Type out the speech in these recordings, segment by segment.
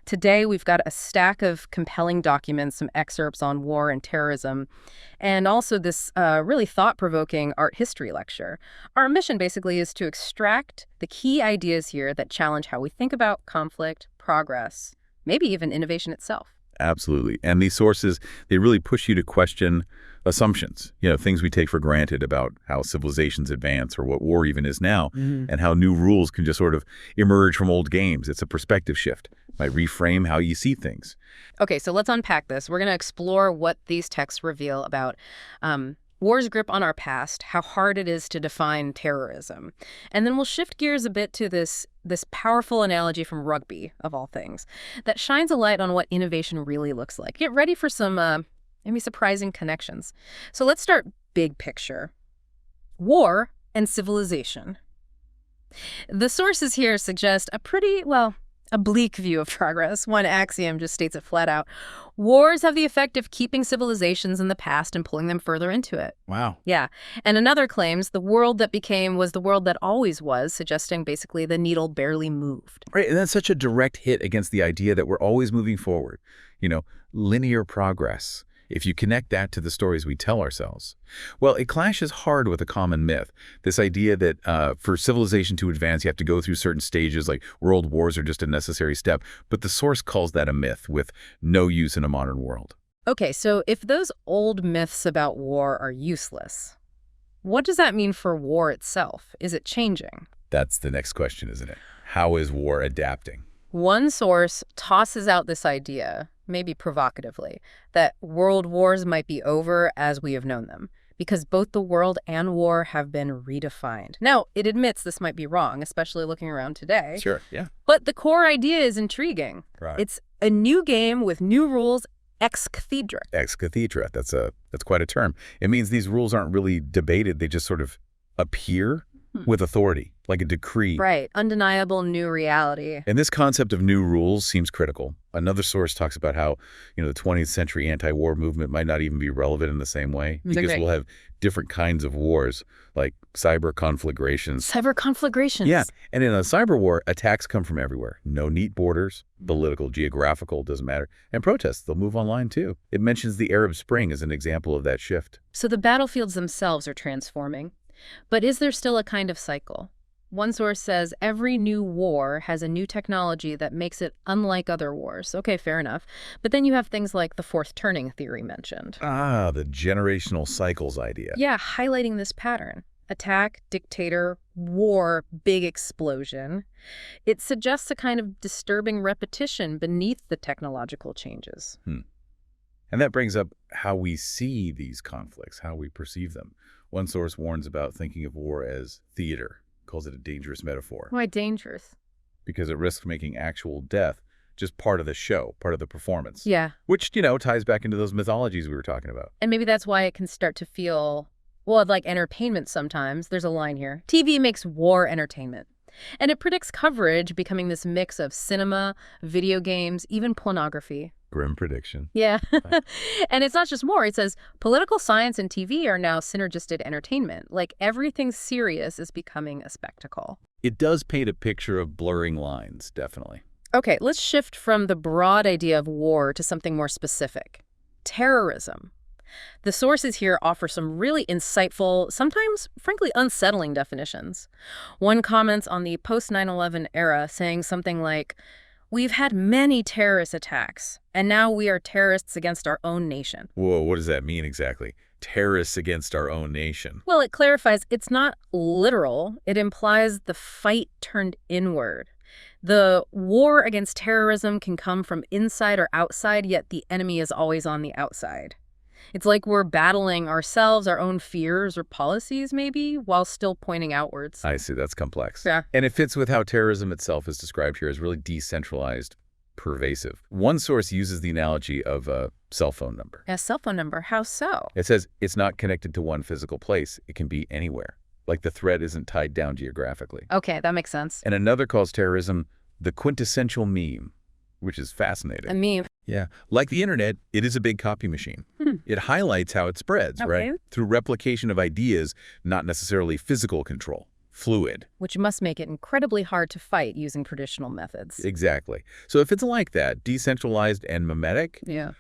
Today, we've got a stack of compelling documents, some excerpts on war and terrorism, and also this really thought-provoking art history lecture. Our mission basically is to extract the key ideas here that challenge how we think about conflict, progress, maybe even innovation itself. Absolutely. And these sources, they really push you to question assumptions, things we take for granted about how civilizations advance or what war even is now, and how new rules can just sort of emerge from old games. It's a perspective shift. Might reframe how you see things. Okay, so let's unpack this. We're going to explore what these texts reveal about war's grip on our past, how hard it is to define terrorism. And then we'll shift gears a bit to this powerful analogy from rugby, of all things, that shines a light on what innovation really looks like. Get ready for some maybe surprising connections. So let's start big picture. War and civilization. The sources here suggest a pretty, a bleak view of progress. One axiom just states it flat out. Wars have the effect of keeping civilizations in the past and pulling them further into it. Wow. Yeah. And another claims the world that became was the world that always was, suggesting basically the needle barely moved. Right, and that's such a direct hit against the idea that we're always moving forward. Linear progress. If you connect that to the stories we tell ourselves, well, it clashes hard with a common myth. This idea that for civilization to advance, you have to go through certain stages, like world wars are just a necessary step. But the source calls that a myth with no use in a modern world. Okay, so if those old myths about war are useless, what does that mean for war itself? Is it changing? That's the next question, isn't it? How is war adapting? One source tosses out this idea, maybe provocatively, that world wars might be over as we have known them, because both the world and war have been redefined. Now, it admits this might be wrong, especially looking around today. Sure, yeah. But the core idea is intriguing. Right. It's a new game with new rules ex cathedra. Ex cathedra, that's quite a term. It means these rules aren't really debated, they just sort of appear with authority, like a decree. Right, undeniable new reality. And this concept of new rules seems critical. Another source talks about how, the 20th century anti-war movement might not even be relevant in the same way, because we'll have different kinds of wars, like cyber conflagrations. Cyber conflagrations. Yeah, and in a cyber war, attacks come from everywhere. No neat borders, political, geographical, doesn't matter. And protests, they'll move online too. It mentions the Arab Spring as an example of that shift. So the battlefields themselves are transforming. But is there still a kind of cycle? One source says every new war has a new technology that makes it unlike other wars. Okay, fair enough. But then you have things like the fourth turning theory mentioned. Ah, the generational cycles idea. Yeah, highlighting this pattern. Attack, dictator, war, big explosion. It suggests a kind of disturbing repetition beneath the technological changes. And that brings up how we see these conflicts, how we perceive them. One source warns about thinking of war as theater, calls it a dangerous metaphor. Why dangerous? Because it risks making actual death just part of the show, part of the performance. Yeah. Which, ties back into those mythologies we were talking about. And maybe that's why it can start to feel, like entertainment sometimes. There's a line here. TV makes war entertainment. And it predicts coverage becoming this mix of cinema, video games, even pornography. Grim prediction. Yeah. And it's not just more. It says political science and TV are now synergistic entertainment. Like everything serious is becoming a spectacle. It does paint a picture of blurring lines, definitely. Okay, let's shift from the broad idea of war to something more specific. Terrorism. The sources here offer some really insightful, sometimes frankly unsettling definitions. One comments on the post-9/11 era saying something like, "We've had many terrorist attacks, and now we are terrorists against our own nation." Whoa, what does that mean exactly? Terrorists against our own nation. Well, it clarifies it's not literal. It implies the fight turned inward. The war against terrorism can come from inside or outside, yet the enemy is always on the outside. It's like we're battling ourselves, our own fears or policies, maybe, while still pointing outwards. I see. That's complex. Yeah. And it fits with how terrorism itself is described here as really decentralized, pervasive. One source uses the analogy of a cell phone number. A cell phone number? How so? It says it's not connected to one physical place. It can be anywhere. Like the thread isn't tied down geographically. Okay, that makes sense. And another calls terrorism the quintessential meme, which is fascinating. A meme. Yeah. Like the internet, it is a big copy machine. It highlights how it spreads, right? Through replication of ideas, not necessarily physical control. fluid. Which must make it incredibly hard to fight using traditional methods. Exactly. So if it's like that, decentralized and mimetic, Yeah.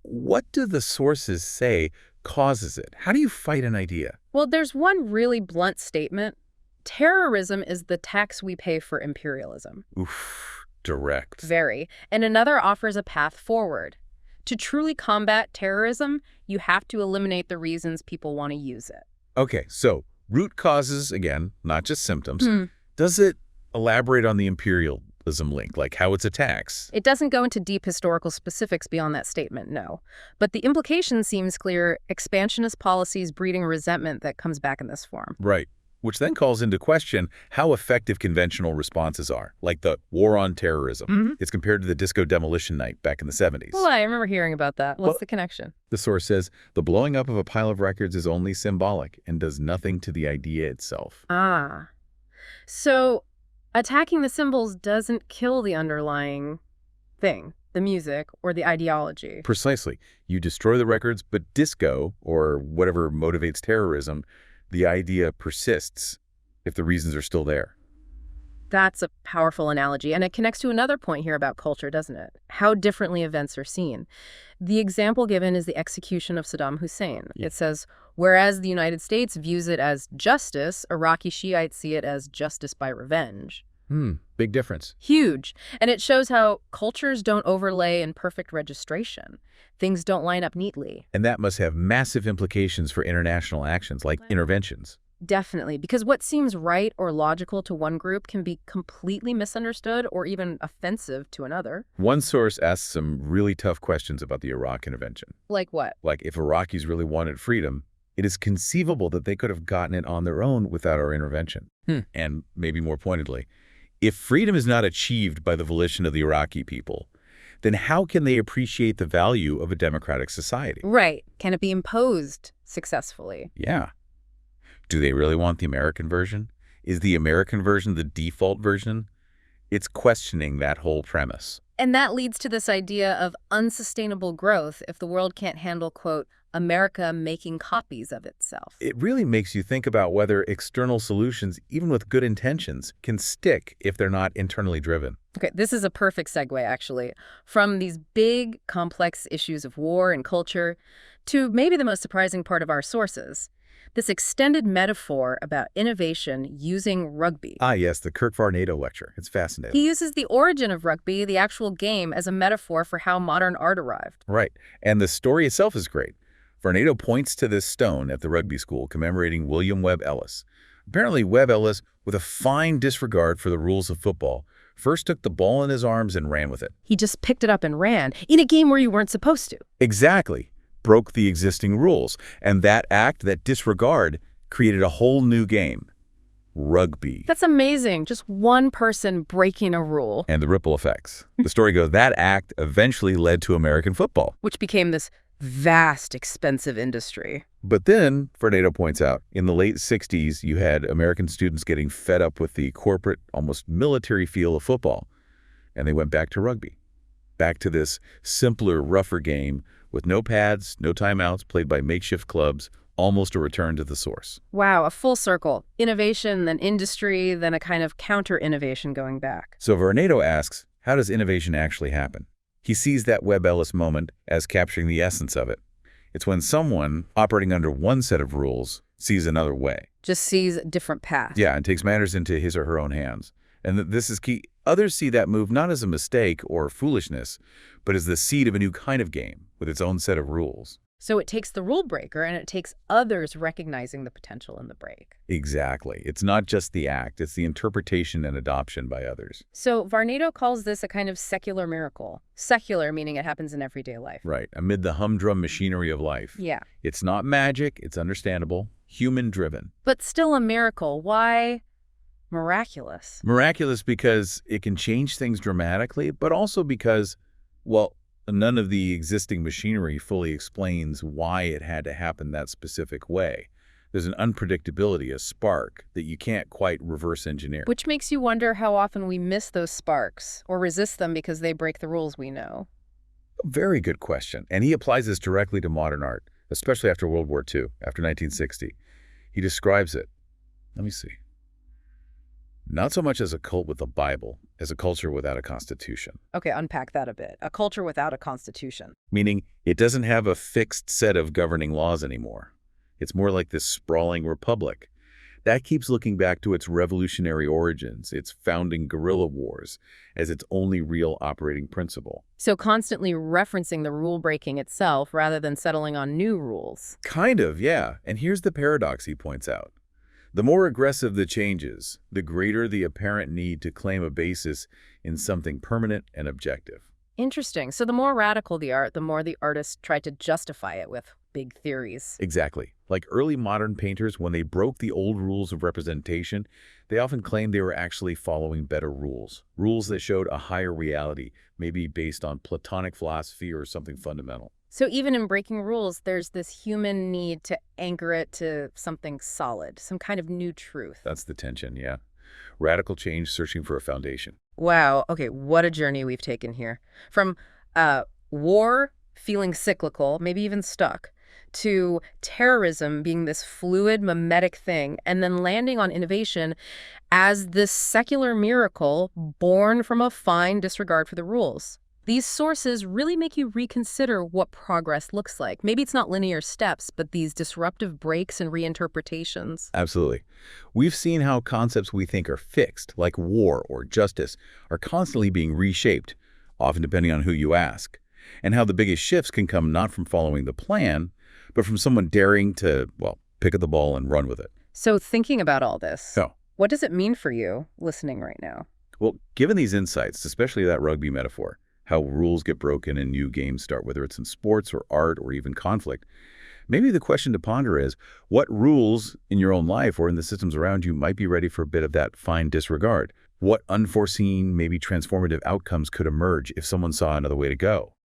what do the sources say causes it? How do you fight an idea? Well, there's one really blunt statement. Terrorism is the tax we pay for imperialism. Oof, direct. Very. And another offers a path forward. To truly combat terrorism, you have to eliminate the reasons people want to use it. Okay, so root causes, again, not just symptoms. Hmm. Does it elaborate on the imperialism link, like how it's a tax? It doesn't go into deep historical specifics beyond that statement, no. But the implication seems clear: expansionist policies breeding resentment that comes back in this form. Right. Which then calls into question how effective conventional responses are, like the war on terrorism. It's compared to the disco demolition night back in the 70s. Well, I remember hearing about that. What's Well, the connection? The source says the blowing up of a pile of records is only symbolic and does nothing to the idea itself. Ah. So attacking the symbols doesn't kill the underlying thing, the music or the ideology. Precisely. You destroy the records, but disco, or whatever motivates terrorism, the idea persists if the reasons are still there. That's a powerful analogy, and it connects to another point here about culture, doesn't it? How differently events are seen. The example given is the execution of Saddam Hussein. Yeah. It says, whereas the United States views it as justice, Iraqi Shiites see it as justice by revenge. Big difference. Huge. And it shows how cultures don't overlay in perfect registration. Things don't line up neatly. And that must have massive implications for international actions like interventions. Definitely, because what seems right or logical to one group can be completely misunderstood or even offensive to another. One source asks some really tough questions about the Iraq intervention. Like what? Like, if Iraqis really wanted freedom, it is conceivable that they could have gotten it on their own without our intervention. And maybe more pointedly, if freedom is not achieved by the volition of the Iraqi people, then how can they appreciate the value of a democratic society? Right. Can it be imposed successfully? Yeah. Do they really want the American version? Is the American version the default version? It's questioning that whole premise. And that leads to this idea of unsustainable growth if the world can't handle, quote, America making copies of itself. It really makes you think about whether external solutions, even with good intentions, can stick if they're not internally driven. Okay, this is a perfect segue, actually, from these big, complex issues of war and culture to maybe the most surprising part of our sources, this extended metaphor about innovation using rugby. Ah, yes, the Kirk Varnado lecture. It's fascinating. He uses the origin of rugby, the actual game, as a metaphor for how modern art arrived. Right. And the story itself is great. Varnado points to this stone at the rugby school commemorating William Webb Ellis. Apparently, Webb Ellis, with a fine disregard for the rules of football, first took the ball in his arms and ran with it. He just picked it up and ran, in a game where you weren't supposed to. Exactly. Broke the existing rules. And that act, that disregard, created a whole new game. Rugby. That's amazing. Just one person breaking a rule. And the ripple effects. The story goes that act eventually led to American football. Which became this vast, expensive industry. But then, Varnado points out, in the late 60s, you had American students getting fed up with the corporate, almost military feel of football. And they went back to rugby. Back to this simpler, rougher game with no pads, no timeouts, played by makeshift clubs, almost a return to the source. Wow, a full circle. Innovation, then industry, then a kind of counter-innovation going back. So Varnado asks, how does innovation actually happen? He sees that Webb Ellis moment as capturing the essence of it. It's when someone operating under one set of rules sees another way. Just sees a different path. Yeah, and takes matters into his or her own hands. And this is key. Others see that move not as a mistake or foolishness, but as the seed of a new kind of game with its own set of rules. So it takes the rule breaker, and it takes others recognizing the potential in the break. Exactly. It's not just the act, it's the interpretation and adoption by others. So Varnado calls this a kind of secular miracle. Secular meaning it happens in everyday life. Right, amid the humdrum machinery of life. Yeah. It's not magic, it's understandable, human-driven. But still a miracle. Why miraculous? Miraculous because it can change things dramatically, but also because, well, none of the existing machinery fully explains why it had to happen that specific way. There's an unpredictability, a spark, that you can't quite reverse engineer. Which makes you wonder how often we miss those sparks or resist them because they break the rules we know. Very good question. And he applies this directly to modern art, especially after World War II, after 1960. He describes it. Let me see. Not so much as a cult with a Bible, as a culture without a constitution. Okay, unpack that a bit. A culture without a constitution. Meaning it doesn't have a fixed set of governing laws anymore. It's more like this sprawling republic. That keeps looking back to its revolutionary origins, its founding guerrilla wars, as its only real operating principle. So constantly referencing the rule breaking itself rather than settling on new rules. Kind of, yeah. And here's the paradox he points out. The more aggressive the changes, the greater the apparent need to claim a basis in something permanent and objective. Interesting. So the more radical the art, the more the artists try to justify it with big theories. Exactly. Like early modern painters, when they broke the old rules of representation, they often claimed they were actually following better rules. Rules that showed a higher reality, maybe based on Platonic philosophy or something fundamental. So even in breaking rules, there's this human need to anchor it to something solid, some kind of new truth. That's the tension, yeah. Radical change searching for a foundation. Wow. Okay, what a journey we've taken here. From war feeling cyclical, maybe even stuck, to terrorism being this fluid, mimetic thing, and then landing on innovation as this secular miracle born from a fine disregard for the rules. These sources really make you reconsider what progress looks like. Maybe it's not linear steps, but these disruptive breaks and reinterpretations. Absolutely. We've seen how concepts we think are fixed, like war or justice, are constantly being reshaped, often depending on who you ask, and how the biggest shifts can come not from following the plan, but from someone daring to, well, pick up the ball and run with it. So thinking about all this, Oh. what does it mean for you listening right now? Well, given these insights, especially that rugby metaphor, how rules get broken and new games start, whether it's in sports or art or even conflict, maybe the question to ponder is, what rules in your own life or in the systems around you might be ready for a bit of that fine disregard? What unforeseen, maybe transformative outcomes could emerge if someone saw another way to go?